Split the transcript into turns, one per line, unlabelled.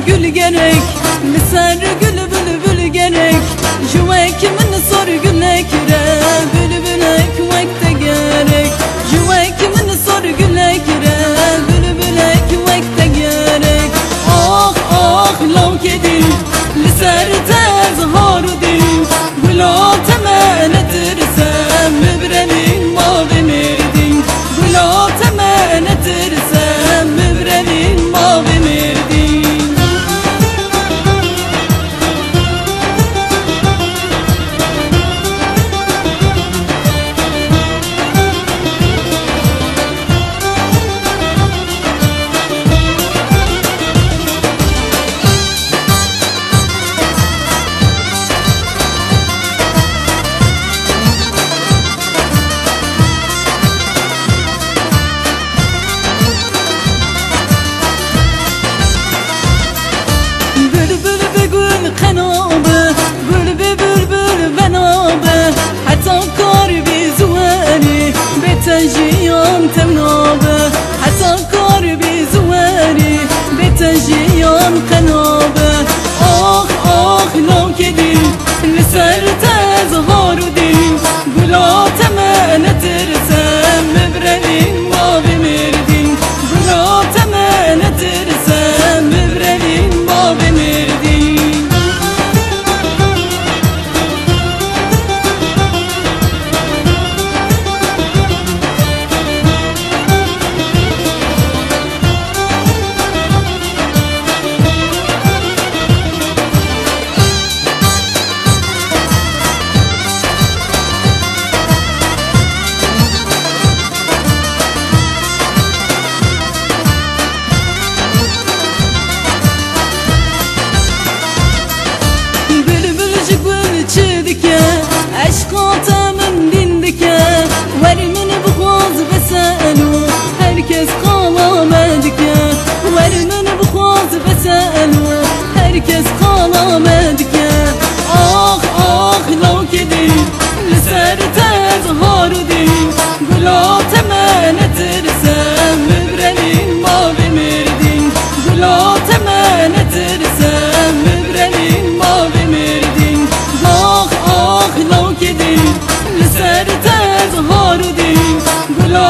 gül gerek, liser gül bülbül gerek. Juvek min sor gülekre, bülbülek vakte gerek. Juvek min sor gülekre, bülbülek vakte gerek. Ah ah lav kedi, liser tez harudi, gula temenetirsen mübrenin mavi mirdin. Gula temenetirsen mübrenin mavi mirdin. خنابه بلبل بلبل بنابه حتى قربي زواني بتجيان تمنابه حتى قربي زواني بتجيان قنابه آخ آخ لو كدي لسر تزهار ودي بلا تمنى ترسم مبرنين ما بمردين بلا تمنى ترسم مبرنين ما بمردين. عشقاتا من دindike vermeni bukaz beselu herkes kalamedike vermeni bukaz beselu herkes kalamedike ah ah lav kedi liser tez harudi gula temenetirsen mübrenin mavi mirdin gula temenetirsen mübrenin mavi mirdin ah ah lav kedi liser tez harudi gula